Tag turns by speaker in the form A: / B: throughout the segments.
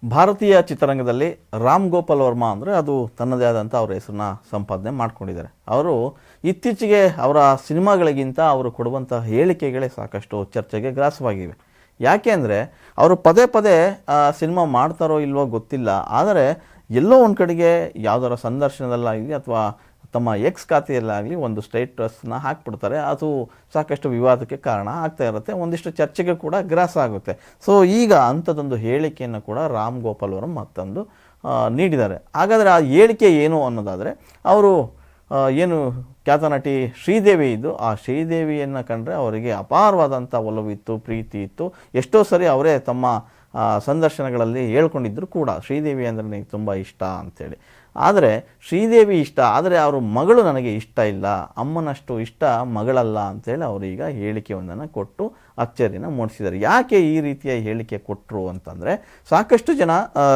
A: ಭಾರತೀಯ ಚಿತ್ರರಂಗದಲ್ಲಿ ರಾಮ್ ಗೋಪಾಲ್ ವರ್ಮಾ ಅಂದರೆ ಅದು ತನ್ನದೇ ಆದಂಥ ಅವರ ಹೆಸರನ್ನ ಸಂಪಾದನೆ ಮಾಡ್ಕೊಂಡಿದ್ದಾರೆ. ಅವರು ಇತ್ತೀಚೆಗೆ ಅವರ ಸಿನಿಮಾಗಳಿಗಿಂತ ಅವರು ಕೊಡುವಂಥ ಹೇಳಿಕೆಗಳೇ ಸಾಕಷ್ಟು ಚರ್ಚೆಗೆ ಗ್ರಾಸವಾಗಿವೆ. ಯಾಕೆ ಅಂದರೆ ಅವರು ಪದೇ ಪದೇ ಸಿನಿಮಾ ಮಾಡ್ತಾರೋ ಇಲ್ವೋ ಗೊತ್ತಿಲ್ಲ, ಆದರೆ ಎಲ್ಲೋ ಒಂದು ಕಡೆಗೆ ಯಾವುದರ ಸಂದರ್ಶನದಲ್ಲಾಗಲಿ ಅಥವಾ ತಮ್ಮ ಎಕ್ಸ್ ಖಾತೆಯಲ್ಲಾಗಲಿ ಒಂದು ಸ್ಟೇಟಸ್ನ ಹಾಕ್ಬಿಡ್ತಾರೆ. ಅದು ಸಾಕಷ್ಟು ವಿವಾದಕ್ಕೆ ಕಾರಣ ಆಗ್ತಾ ಇರುತ್ತೆ, ಒಂದಿಷ್ಟು ಚರ್ಚೆಗೆ ಕೂಡ ಗ್ರಾಸ ಆಗುತ್ತೆ. ಸೊ ಈಗ ಅಂಥದ್ದೊಂದು ಹೇಳಿಕೆಯನ್ನು ಕೂಡ ರಾಮ್ ಗೋಪಾಲ್ ಅವರು ಮತ್ತೊಂದು ನೀಡಿದ್ದಾರೆ. ಹಾಗಾದರೆ ಆ ಹೇಳಿಕೆ ಏನು ಅನ್ನೋದಾದರೆ, ಅವರು ಏನು ಖ್ಯಾತ ನಟಿ ಶ್ರೀದೇವಿ ಇದ್ದು, ಆ ಶ್ರೀದೇವಿಯನ್ನು ಕಂಡ್ರೆ ಅವರಿಗೆ ಅಪಾರವಾದಂಥ ಒಲವಿತ್ತು, ಪ್ರೀತಿ ಇತ್ತು. ಎಷ್ಟೋ ಸರಿ ಅವರೇ ತಮ್ಮ ಸಂದರ್ಶನಗಳಲ್ಲಿ ಹೇಳ್ಕೊಂಡಿದ್ರು ಕೂಡ ಶ್ರೀದೇವಿ ಅಂದರೆ ನನಗೆ ತುಂಬ ಇಷ್ಟ ಅಂಥೇಳಿ. ಆದರೆ ಶ್ರೀದೇವಿ ಇಷ್ಟ, ಆದರೆ ಅವರು ಮಗಳು ನನಗೆ ಇಷ್ಟ ಇಲ್ಲ, ಅಮ್ಮನಷ್ಟು ಇಷ್ಟ ಮಗಳಲ್ಲ ಅಂಥೇಳಿ ಅವರೀಗ ಹೇಳಿಕೆಯೊಂದನ್ನು ಕೊಟ್ಟು ಅಚ್ಚರಿನ ಮೂಡಿಸಿದ್ದಾರೆ. ಯಾಕೆ ಈ ರೀತಿಯ ಹೇಳಿಕೆ ಕೊಟ್ಟರು ಅಂತಂದರೆ, ಸಾಕಷ್ಟು ಜನ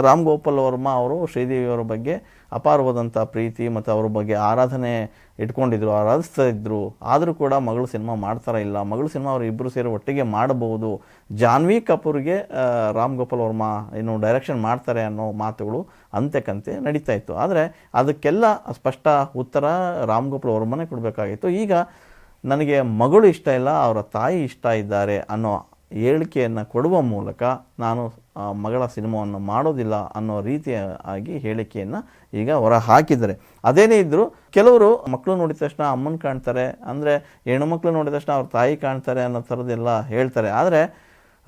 A: ರಾಮ್ ಗೋಪಾಲ್ ವರ್ಮಾ ಅವರು ಶ್ರೀದೇವಿಯವರ ಬಗ್ಗೆ ಅಪಾರವಾದಂಥ ಪ್ರೀತಿ ಮತ್ತು ಅವ್ರ ಬಗ್ಗೆ ಆರಾಧನೆ ಇಟ್ಕೊಂಡಿದ್ರು, ಆರಾಧಿಸ್ತಾ ಇದ್ದರು. ಆದರೂ ಕೂಡ ಮಗಳು ಸಿನಿಮಾ ಮಾಡ್ತಾರ ಇಲ್ಲ, ಮಗಳು ಸಿನಿಮಾ ಅವರು ಇಬ್ಬರು ಸೇರಿ ಒಟ್ಟಿಗೆ ಮಾಡಬಹುದು, ಜಾನ್ವಿ ಕಪೂರ್ಗೆ ರಾಮ್ ಗೋಪಾಲ್ ವರ್ಮಾ ಏನು ಡೈರೆಕ್ಷನ್ ಮಾಡ್ತಾರೆ ಅನ್ನೋ ಮಾತುಗಳು ಅಂತೆಕಂತೆ ನಡೀತಾ ಇತ್ತು. ಆದರೆ ಅದಕ್ಕೆಲ್ಲ ಸ್ಪಷ್ಟ ಉತ್ತರ ರಾಮ್ ಗೋಪಾಲ್ ವರ್ಮನೇ ಕೊಡಬೇಕಾಗಿತ್ತು. ಈಗ ನನಗೆ ಮಗಳು ಇಷ್ಟ ಇಲ್ಲ, ಅವರ ತಾಯಿ ಇಷ್ಟ ಇದ್ದಾರೆ ಅನ್ನೋ ಹೇಳಿಕೆಯನ್ನು ಕೊಡುವ ಮೂಲಕ ನಾನು ಮಗಳ ಸಿನಿಮಾವನ್ನು ಮಾಡೋದಿಲ್ಲ ಅನ್ನೋ ರೀತಿಯಾಗಿ ಹೇಳಿಕೆಯನ್ನು ಈಗ ಹೊರ ಹಾಕಿದ್ದಾರೆ. ಅದೇನೇ ಇದ್ದರೂ ಕೆಲವರು ಮಕ್ಕಳು ನೋಡಿದ ತಕ್ಷಣ ಅಮ್ಮನ ಕಾಣ್ತಾರೆ, ಅಂದರೆ ಹೆಣ್ಣುಮಕ್ಕಳು ನೋಡಿದ ತಕ್ಷಣ ಅವ್ರ ತಾಯಿ ಕಾಣ್ತಾರೆ ಅನ್ನೋ ಥರದ್ದೆಲ್ಲ ಹೇಳ್ತಾರೆ. ಆದರೆ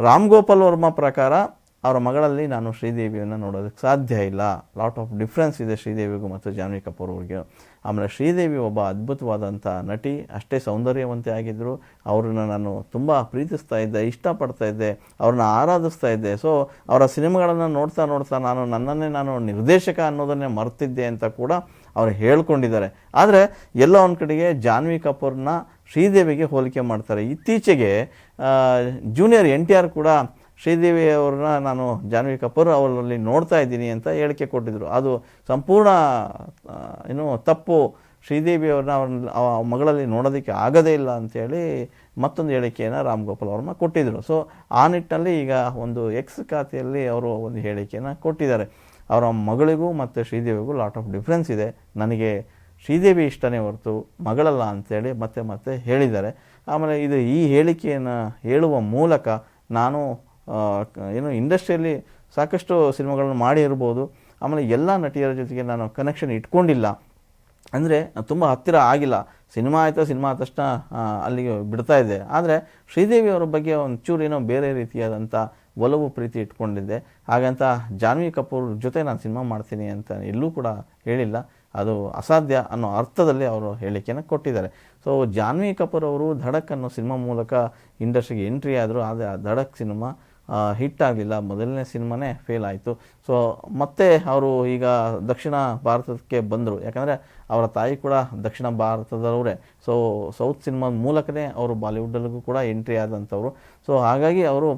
A: ರಾಮ್ ಗೋಪಾಲ್ ವರ್ಮಾ ಪ್ರಕಾರ ಅವರ ಮಗಳಲ್ಲಿ ನಾನು ಶ್ರೀದೇವಿಯನ್ನು ನೋಡೋದಕ್ಕೆ ಸಾಧ್ಯ ಇಲ್ಲ. ಲಾಟ್ ಆಫ್ ಡಿಫ್ರೆನ್ಸ್ ಇದೆ ಶ್ರೀದೇವಿಗೂ ಮತ್ತು ಜಾನ್ವಿ ಕಪೂರ್ ಅವ್ರಿಗೆ. ಆಮೇಲೆ ಶ್ರೀದೇವಿ ಒಬ್ಬ ಅದ್ಭುತವಾದಂಥ ನಟಿ, ಅಷ್ಟೇ ಸೌಂದರ್ಯವಂತೆ ಆಗಿದ್ದರು. ಅವ್ರನ್ನ ನಾನು ತುಂಬ ಪ್ರೀತಿಸ್ತಾ ಇದ್ದೆ, ಇಷ್ಟಪಡ್ತಾ ಇದ್ದೆ, ಅವ್ರನ್ನ ಆರಾಧಿಸ್ತಾ ಇದ್ದೆ. ಸೊ ಅವರ ಸಿನಿಮಾಗಳನ್ನು ನೋಡ್ತಾ ನೋಡ್ತಾ ನನ್ನನ್ನೇ ನಾನು ನಿರ್ದೇಶಕ ಅನ್ನೋದನ್ನೇ ಮರ್ತಿದ್ದೆ ಅಂತ ಕೂಡ ಅವರು ಹೇಳ್ಕೊಂಡಿದ್ದಾರೆ. ಆದರೆ ಎಲ್ಲೋ ಒಂದು ಕಡೆಗೆ ಜಾನ್ವಿ ಕಪೂರ್ನ ಶ್ರೀದೇವಿಗೆ ಹೋಲಿಕೆ ಮಾಡ್ತಾರೆ. ಇತ್ತೀಚೆಗೆ ಜೂನಿಯರ್ NTR ಕೂಡ ಶ್ರೀದೇವಿ ಅವ್ರನ್ನ ನಾನು ಜಾನ್ವಿ ಕಪೂರ್ ಅವರಲ್ಲಿ ನೋಡ್ತಾ ಇದ್ದೀನಿ ಅಂತ ಹೇಳಿಕೆ ಕೊಟ್ಟಿದ್ದರು. ಅದು ಸಂಪೂರ್ಣ ತಪ್ಪು, ಶ್ರೀದೇವಿ ಅವ್ರನ್ನ ಮಗಳಲ್ಲಿ ನೋಡೋದಕ್ಕೆ ಆಗೋದೇ ಇಲ್ಲ ಅಂಥೇಳಿ ಮತ್ತೊಂದು ಹೇಳಿಕೆಯನ್ನು ರಾಮ್ ಗೋಪಾಲ್ ವರ್ಮಾ ಕೊಟ್ಟಿದ್ದರು. ಸೊ ಆ ನಿಟ್ಟಿನಲ್ಲಿ ಈಗ ಒಂದು ಎಕ್ಸ್ ಖಾತೆಯಲ್ಲಿ ಅವರು ಒಂದು ಹೇಳಿಕೆಯನ್ನು ಕೊಟ್ಟಿದ್ದಾರೆ. ಅವರ ಮಗಳಿಗೂ ಮತ್ತು ಶ್ರೀದೇವಿಗೂ ಲಾಟ್ ಆಫ್ ಡಿಫ್ರೆನ್ಸ್ ಇದೆ, ನನಗೆ ಶ್ರೀದೇವಿ ಇಷ್ಟನೇ ಹೊರತು ಮಗಳಲ್ಲ ಅಂಥೇಳಿ ಮತ್ತೆ ಹೇಳಿದ್ದಾರೆ. ಆಮೇಲೆ ಈ ಹೇಳಿಕೆಯನ್ನು ಹೇಳುವ ಮೂಲಕ ನಾನು ಇಂಡಸ್ಟ್ರಿಯಲ್ಲಿ ಸಾಕಷ್ಟು ಸಿನಿಮಾಗಳನ್ನು ಮಾಡಿರ್ಬೋದು, ಆಮೇಲೆ ಎಲ್ಲ ನಟಿಯರ ಜೊತೆಗೆ ನಾನು ಕನೆಕ್ಷನ್ ಇಟ್ಕೊಂಡಿಲ್ಲ, ಅಂದರೆ ತುಂಬ ಹತ್ತಿರ ಆಗಿಲ್ಲ. ಸಿನಿಮಾ ಆಯಿತಾ, ಸಿನಿಮಾ ಆದ ತಕ್ಷಣ ಅಲ್ಲಿಗೆ ಬಿಡ್ತಾ ಇದ್ದೆ. ಆದರೆ ಶ್ರೀದೇವಿ ಅವರ ಬಗ್ಗೆ ಒಂಚೂರು ಬೇರೆ ರೀತಿಯಾದಂಥ ಒಲವು ಪ್ರೀತಿ ಇಟ್ಕೊಂಡಿದ್ದೆ. ಹಾಗಂತ ಜಾನ್ವಿ ಕಪೂರ್ ಜೊತೆ ನಾನು ಸಿನಿಮಾ ಮಾಡ್ತೀನಿ ಅಂತ ಎಲ್ಲೂ ಕೂಡ ಹೇಳಿಲ್ಲ. ಅದು ಅಸಾಧ್ಯ ಅನ್ನೋ ಅರ್ಥದಲ್ಲಿ ಅವರು ಹೇಳಿಕೆಯನ್ನು ಕೊಟ್ಟಿದ್ದಾರೆ. ಸೊ ಜಾನ್ವಿ ಕಪೂರ್ ಅವರು ಧಡಕ್ ಅನ್ನೋ ಸಿನಿಮಾ ಮೂಲಕ ಇಂಡಸ್ಟ್ರಿಗೆ ಎಂಟ್ರಿ ಆದರು. ಆದರೆ ಆ ಧಡಕ್ ಸಿನಿಮಾ ಹಿಟ್ ಆಗಲಿಲ್ಲ, ಮೊದಲನೇ ಸಿನಿಮಾನೇ ಫೇಲ್ ಆಯಿತು. ಸೊ ಮತ್ತೆ ಅವರು ಈಗ ದಕ್ಷಿಣ ಭಾರತಕ್ಕೆ ಬಂದರು, ಯಾಕಂದರೆ ಅವರ ತಾಯಿ ಕೂಡ ದಕ್ಷಿಣ ಭಾರತದವರೇ. ಸೊ ಸೌತ್ ಸಿನಿಮಾದ ಮೂಲಕನೇ ಅವರು ಬಾಲಿವುಡ್ಡಲ್ಲಿಗೂ ಕೂಡ ಎಂಟ್ರಿ ಆದಂಥವ್ರು. ಸೊ ಹಾಗಾಗಿ ಅವರು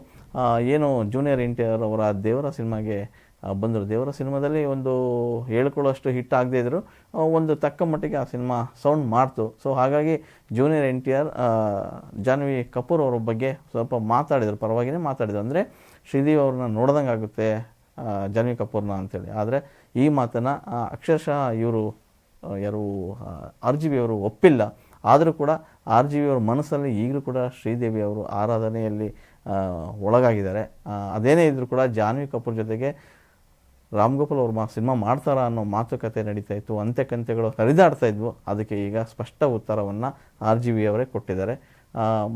A: ಏನು ಜೂನಿಯರ್ NTR ಅವರ ದೇವರ ಸಿನಿಮಾಗೆ ಬಂದರು. ದೇವರ ಸಿನಿಮಾದಲ್ಲಿ ಒಂದು ಹೇಳ್ಕೊಳ್ಳೋಷ್ಟು ಹಿಟ್ ಆಗದೇ ಇದ್ದರು, ಒಂದು ತಕ್ಕ ಮಟ್ಟಿಗೆ ಆ ಸಿನಿಮಾ ಸೌಂಡ್ ಮಾಡ್ತು. ಸೊ ಹಾಗಾಗಿ ಜೂನಿಯರ್ NTR ಜಾನ್ವಿ ಕಪೂರ್ ಅವರ ಬಗ್ಗೆ ಸ್ವಲ್ಪ ಮಾತಾಡಿದರು, ಪರವಾಗಿಯೇ ಮಾತಾಡಿದರು. ಅಂದರೆ ಶ್ರೀದೇವಿ ಅವ್ರನ್ನ ನೋಡ್ದಂಗೆ ಆಗುತ್ತೆ ಜಾನ್ವಿ ಕಪೂರ್ನ ಅಂಥೇಳಿ. ಆದರೆ ಈ ಮಾತನ್ನು ಅಕ್ಷರಶಃ ಇವರು RGV ಅವರು ಒಪ್ಪಿಲ್ಲ. ಆದರೂ ಕೂಡ RGV ಅವ್ರ ಮನಸ್ಸಲ್ಲಿ ಈಗಲೂ ಕೂಡ ಶ್ರೀದೇವಿ ಅವರು ಆರಾಧನೆಯಲ್ಲಿ ಒಳಗಾಗಿದ್ದಾರೆ. ಅದೇನೇ ಇದ್ದರೂ ಕೂಡ ಜಾನ್ವಿ ಕಪೂರ್ ಜೊತೆಗೆ ರಾಮ್ ಗೋಪಾಲ್ ವರ್ಮಾ ಸಿನಿಮಾ ಮಾಡ್ತಾರಾ ಅನ್ನೋ ಮಾತುಕತೆ ನಡೀತಾ ಇತ್ತು, ಅಂತ್ಯಕಂತ್ಯಗಳು ಹರಿದಾಡ್ತಾ ಇದ್ವು. ಅದಕ್ಕೆ ಈಗ ಸ್ಪಷ್ಟ ಉತ್ತರವನ್ನು RGV ಅವರೇ ಕೊಟ್ಟಿದ್ದಾರೆ.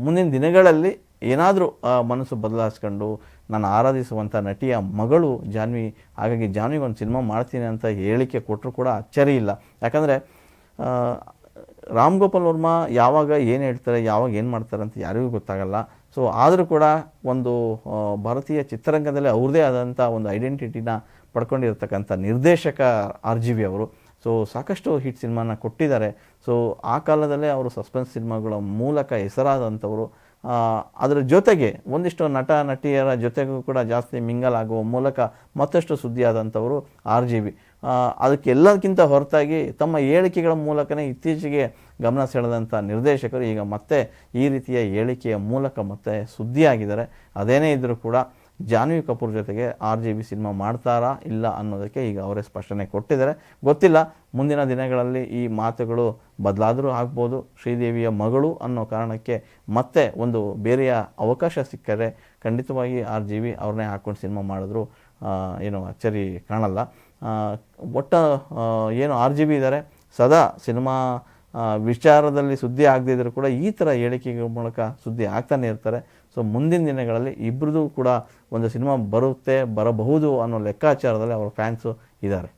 A: ಮುಂದಿನ ದಿನಗಳಲ್ಲಿ ಏನಾದರೂ ಮನಸ್ಸು ಬದಲಾಯಿಸ್ಕೊಂಡು ನಾನು ಆರಾಧಿಸುವಂಥ ನಟಿಯ ಮಗಳು ಜಾನ್ವಿ, ಹಾಗಾಗಿ ಜಾನ್ವಿಗೊಂದು ಸಿನಿಮಾ ಮಾಡ್ತೀನಿ ಅಂತ ಹೇಳಿಕೆ ಕೊಟ್ಟರು ಕೂಡ ಅಚ್ಚರಿ ಇಲ್ಲ. ಯಾಕಂದರೆ ರಾಮ್ ಗೋಪಾಲ್ ವರ್ಮಾ ಯಾವಾಗ ಏನು ಹೇಳ್ತಾರೆ, ಯಾವಾಗ ಏನು ಮಾಡ್ತಾರೆ ಅಂತ ಯಾರಿಗೂ ಗೊತ್ತಾಗಲ್ಲ. ಸೊ ಆದರೂ ಕೂಡ ಒಂದು ಭಾರತೀಯ ಚಿತ್ರರಂಗದಲ್ಲಿ ಅವ್ರದ್ದೇ ಆದಂಥ ಒಂದು ಐಡೆಂಟಿಟಿನ ಪಡ್ಕೊಂಡಿರ್ತಕ್ಕಂಥ ನಿರ್ದೇಶಕ RGV ಅವರು. ಸೊ ಸಾಕಷ್ಟು ಹಿಟ್ ಸಿನಿಮಾನ ಕೊಟ್ಟಿದ್ದಾರೆ. ಸೊ ಆ ಕಾಲದಲ್ಲೇ ಅವರು ಸಸ್ಪೆನ್ಸ್ ಸಿನಿಮಾಗಳ ಮೂಲಕ ಹೆಸರಾದಂಥವರು. ಅದರ ಜೊತೆಗೆ ಒಂದಿಷ್ಟು ನಟ ನಟಿಯರ ಜೊತೆಗೂ ಕೂಡ ಜಾಸ್ತಿ ಮಿಂಗಲ್ ಆಗುವ ಮೂಲಕ ಮತ್ತಷ್ಟು ಸುದ್ದಿಯಾದಂಥವರು RGV. ಅದಕ್ಕೆಲ್ಲದಕ್ಕಿಂತ ಹೊರತಾಗಿ ತಮ್ಮ ಹೇಳಿಕೆಗಳ ಮೂಲಕನೇ ಇತ್ತೀಚೆಗೆ ಗಮನ ಸೆಳೆದಂಥ ನಿರ್ದೇಶಕರು ಈಗ ಮತ್ತೆ ಈ ರೀತಿಯ ಹೇಳಿಕೆಯ ಮೂಲಕ ಮತ್ತೆ ಸುದ್ದಿಯಾಗಿದ್ದಾರೆ. ಅದೇನೇ ಇದ್ದರೂ ಕೂಡ ಜಾನ್ವಿ ಕಪೂರ್ ಜೊತೆಗೆ RGB ಸಿನಿಮಾ ಮಾಡ್ತಾರಾ ಇಲ್ಲ ಅನ್ನೋದಕ್ಕೆ ಈಗ ಅವರೇ ಸ್ಪಷ್ಟನೆ ಕೊಟ್ಟಿದ್ದಾರೆ. ಗೊತ್ತಿಲ್ಲ, ಮುಂದಿನ ದಿನಗಳಲ್ಲಿ ಈ ಮಾತುಗಳು ಬದಲಾದರೂ ಆಗ್ಬೋದು. ಶ್ರೀದೇವಿಯ ಮಗಳು ಅನ್ನೋ ಕಾರಣಕ್ಕೆ ಮತ್ತೆ ಒಂದು ಬೇರೆಯ ಅವಕಾಶ ಸಿಕ್ಕರೆ ಖಂಡಿತವಾಗಿ RGB ಅವ್ರನ್ನೇ ಹಾಕ್ಕೊಂಡು ಸಿನಿಮಾ ಮಾಡಿದ್ರು ಏನು ಅಚ್ಚರಿ ಕಾಣಲ್ಲ. ಏನು RGB ಇದ್ದಾರೆ, ಸದಾ ಸಿನಿಮಾ ವಿಚಾರದಲ್ಲಿ ಸುದ್ದಿ ಆಗದಿದ್ದರೂ ಕೂಡ ಈ ಥರ ಹೇಳಿಕೆಗಳ ಮೂಲಕ ಸುದ್ದಿ ಆಗ್ತಾನೆ ಇರ್ತಾರೆ. ಸೊ ಮುಂದಿನ ದಿನಗಳಲ್ಲಿ ಇಬ್ಬರದು ಕೂಡ ಒಂದು ಸಿನಿಮಾ ಬರಬಹುದು ಅನ್ನೋ ಲೆಕ್ಕಾಚಾರದಲ್ಲಿ ಅವರ ಫ್ಯಾನ್ಸು ಇದ್ದಾರೆ.